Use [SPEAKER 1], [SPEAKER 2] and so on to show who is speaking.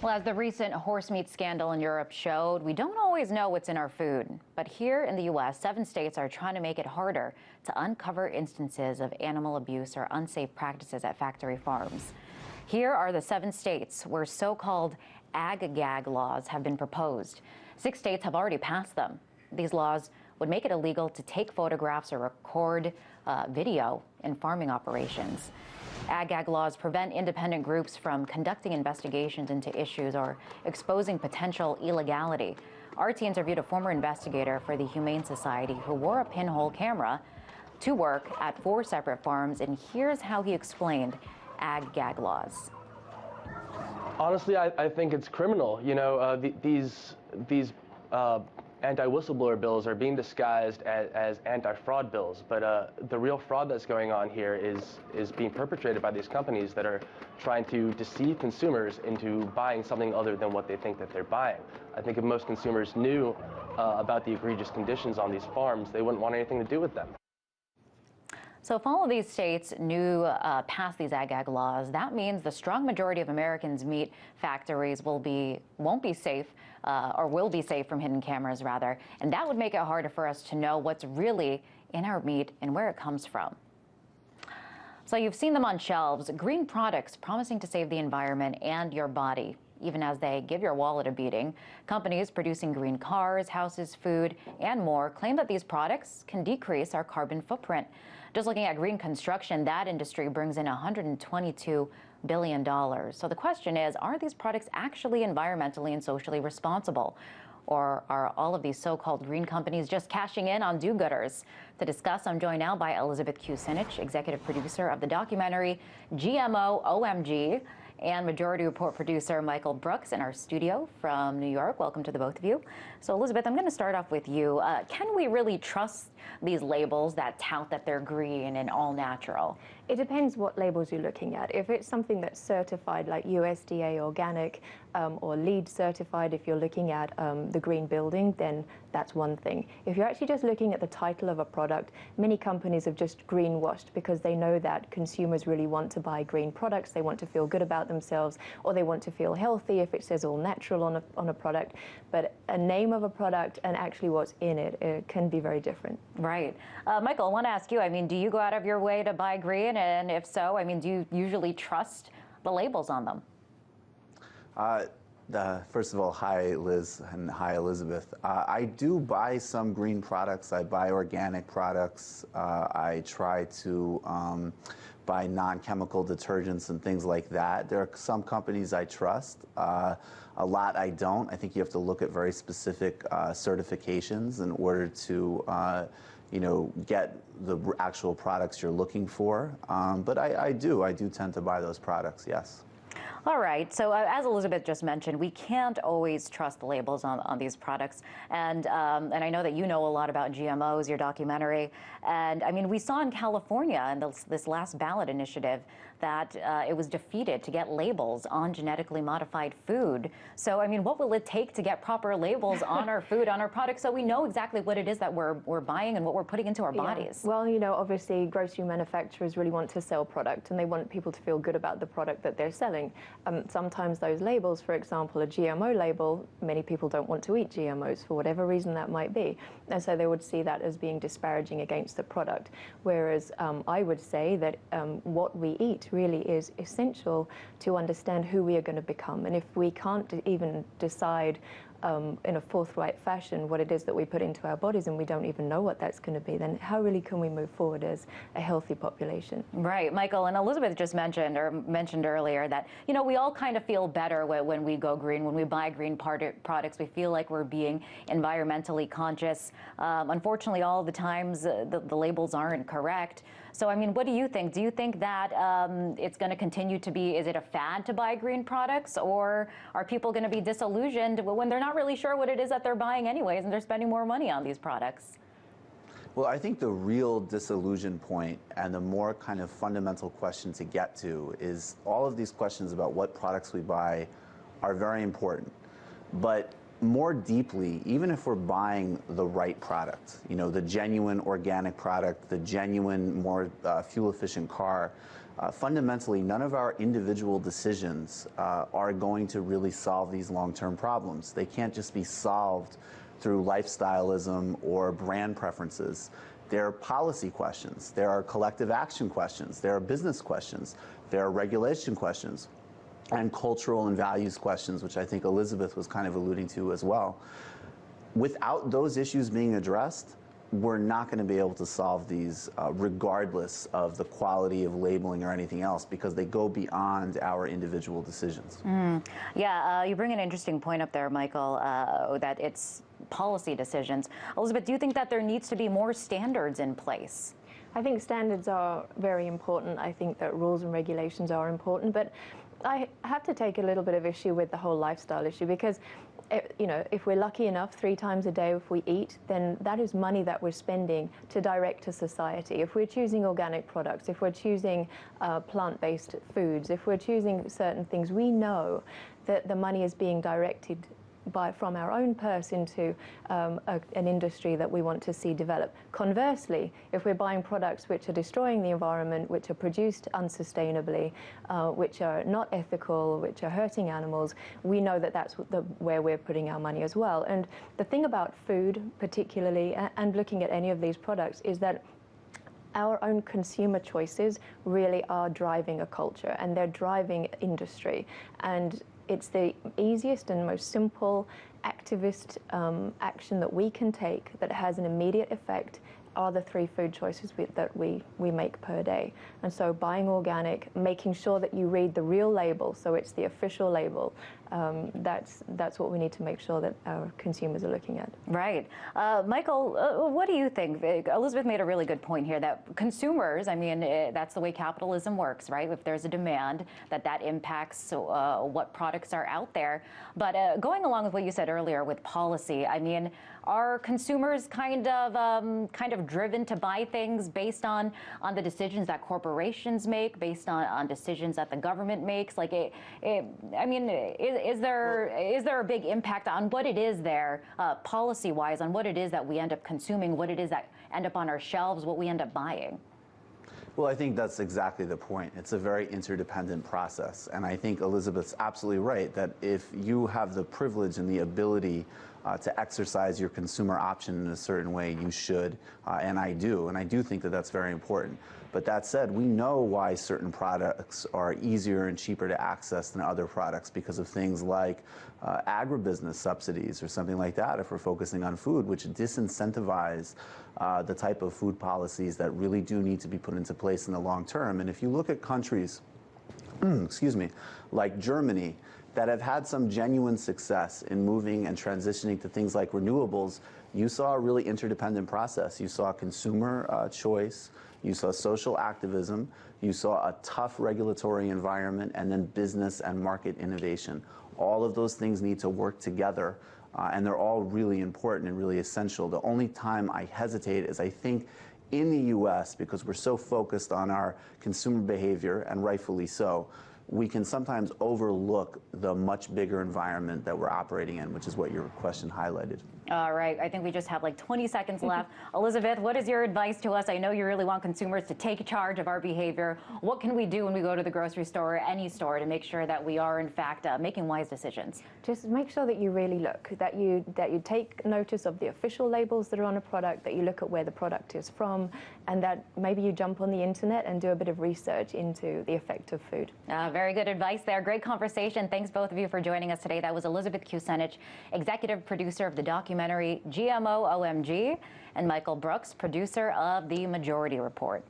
[SPEAKER 1] Well, as the recent horse meat scandal in Europe showed, we don't always know what's in our food. But here in the U.S., 7 states are trying to make it harder to uncover instances of animal abuse or unsafe practices at factory farms. Here are the 7 states where so-called ag-gag laws have been proposed. 6 states have already passed them. These laws would make it illegal to take photographs or record video in farming operations. Ag-gag laws prevent independent groups from conducting investigations into issues or exposing potential illegality. RT interviewed a former investigator for the Humane Society who wore a pinhole camera to work at 4 separate farms, and here's how he explained ag-gag laws.
[SPEAKER 2] Honestly, I think it's criminal. You know, these anti-whistleblower bills are being disguised as anti-fraud bills, but the real fraud that's going on here is being perpetrated by these companies that are trying to deceive consumers into buying something other than what they think that they're buying. I think if most consumers knew about the egregious conditions on these farms, they wouldn't want anything to do with them.
[SPEAKER 1] So if all of these states pass these ag-gag laws, that means the strong majority of Americans' meat factories won't be safe, or will be safe from hidden cameras, rather. And that would make it harder for us to know what's really in our meat and where it comes from. So you've seen them on shelves, green products promising to save the environment and your body, even as they give your wallet a beating. Companies producing green cars, houses, food, and more claim that these products can decrease our carbon footprint. Just looking at green construction, that industry brings in $122 billion. So the question is, are these products actually environmentally and socially responsible? Or are all of these so-called green companies just cashing in on do-gooders? To discuss, I'm joined now by Elizabeth Kucinich, executive producer of the documentary GMO OMG, and Majority Report producer Michael Brooks in our studio from New York. Welcome to the both of you. So Elizabeth, I'm going to start off with you. Can we really trust these labels that tout that they're green and all natural?
[SPEAKER 3] It depends what labels you're looking at. If it's something that's certified like USDA organic or LEED certified, if you're looking at the green building, then that's one thing. If you're actually just looking at the title of a product, many companies have just greenwashed because they know that consumers really want to buy green products. They want to feel good about themselves, or they want to feel healthy if it says all natural on a product. But a name of a product and actually what's in it can be very different.
[SPEAKER 1] Right. Michael, I want to ask you, I mean, do you go out of your way to buy green? And if so, I mean, do you usually trust the labels on them?
[SPEAKER 4] First of all, hi, Liz, and hi, Elizabeth. I do buy some green products. I buy organic products. I try to buy non-chemical detergents and things like that. There are some companies I trust. A lot I don't. I think you have to look at very specific certifications in order to you know, get the actual products you're looking for. But I do tend to buy those products, yes.
[SPEAKER 1] All right. So as Elizabeth just mentioned, we can't always trust the labels on these products. And I know that you know a lot about GMOs, your documentary. And I mean, we saw in California in this last ballot initiative that it was defeated to get labels on genetically modified food. So, I mean, what will it take to get proper labels on our food, on our products, so we know exactly what it is that we're buying and what we're putting into our bodies?
[SPEAKER 3] Well, you know, obviously grocery manufacturers really want to sell product and they want people to feel good about the product that they're selling. Sometimes those labels, for example, a GMO label, many people don't want to eat GMOs for whatever reason that might be. And so they would see that as being disparaging against the product. Whereas I would say that what we eat really is essential to understand who we are going to become. And if we can't even decide in a forthright fashion what it is that we put into our bodies, and we don't even know what that's going to be, then how really can we move forward as a healthy population? Right.
[SPEAKER 1] Michael, and Elizabeth just mentioned earlier that, you know, we all kind of feel better when we go green, when we buy green products. We feel like we're being environmentally conscious. Unfortunately, all the times the labels aren't correct. So, I mean, what do you think? Do you think that it's going to continue to be, is it a fad to buy green products, or are people going to be disillusioned when they're not really sure what it is that they're buying anyways and they're spending more money on these products?
[SPEAKER 4] Well, I think the real disillusion point and the more kind of fundamental question to get to is all of these questions about what products we buy are very important. But more deeply, even if we're buying the right product, you know, the genuine organic product, the genuine, more fuel-efficient car, fundamentally, none of our individual decisions are going to really solve these long-term problems. They can't just be solved through lifestyleism or brand preferences. There are policy questions, there are collective action questions, there are business questions, there are regulation questions, and cultural and values questions, which I think Elizabeth was kind of alluding to as well. Without those issues being addressed, we're not going to be able to solve these regardless of the quality of labeling or anything else, because they go beyond our individual decisions.
[SPEAKER 1] Yeah, you bring an interesting point up there, Michael, that it's policy decisions. Elizabeth, do you think that there needs to be more standards in place?
[SPEAKER 3] I think standards are very important. I think that rules and regulations are important, but I have to take a little bit of issue with the whole lifestyle issue, because if we're lucky enough 3 times a day if we eat, then that is money that we're spending to direct to society. If we're choosing organic products, if we're choosing plant-based foods, if we're choosing certain things, we know that the money is being directed from our own purse into an industry that we want to see develop. Conversely, if we're buying products which are destroying the environment, which are produced unsustainably, which are not ethical, which are hurting animals, we know that that's where we're putting our money as well. And the thing about food particularly, and looking at any of these products, is that our own consumer choices really are driving a culture, and they're driving industry. And it's the easiest and most simple activist action that we can take that has an immediate effect are the 3 food choices that we make per day. And so buying organic, making sure that you read the real label, so it's the official label, that's what we need to make sure that our consumers are looking at.
[SPEAKER 1] Right. Michael, what do you think? Elizabeth made a really good point here that consumers, I mean, that's the way capitalism works, right? If there's a demand, that impacts what products are out there. But going along with what you said earlier with policy, I mean, are consumers kind of driven to buy things based on the decisions that corporations make, based on decisions that the government makes? Like, I mean, is there a big impact on what it is there, policy-wise, on what it is that we end up consuming, what it is that end up on our shelves, what we end up buying?
[SPEAKER 4] Well, I think that's exactly the point. It's a very interdependent process. And I think Elizabeth's absolutely right that if you have the privilege and the ability to exercise your consumer option in a certain way, you should, and I do. And I do think that that's very important. But that said, we know why certain products are easier and cheaper to access than other products because of things like agribusiness subsidies or something like that, if we're focusing on food, which disincentivize the type of food policies that really do need to be put into place in the long term. And if you look at countries, excuse me, like Germany, that have had some genuine success in moving and transitioning to things like renewables, you saw a really interdependent process. You saw consumer choice, you saw social activism, you saw a tough regulatory environment, and then business and market innovation. All of those things need to work together, and they're all really important and really essential. The only time I hesitate is I think in the US, because we're so focused on our consumer behavior, and rightfully so, we can sometimes overlook the much bigger environment that we're operating in, which is what your question highlighted.
[SPEAKER 1] All right, I think we just have like 20 seconds left. Elizabeth, what is your advice to us? I know you really want consumers to take charge of our behavior. What can we do when we go to the grocery store or any store to make sure that we are, in fact, making wise decisions?
[SPEAKER 3] Just make sure that you really look, that you take notice of the official labels that are on a product, that you look at where the product is from, and that maybe you jump on the internet and do a bit of research into the effect of food.
[SPEAKER 1] Very good advice there. Great conversation. Thanks both of you for joining us today. That was Elizabeth Kucinich, executive producer of the documentary GMO OMG, and Michael Brooks, producer of The Majority Report.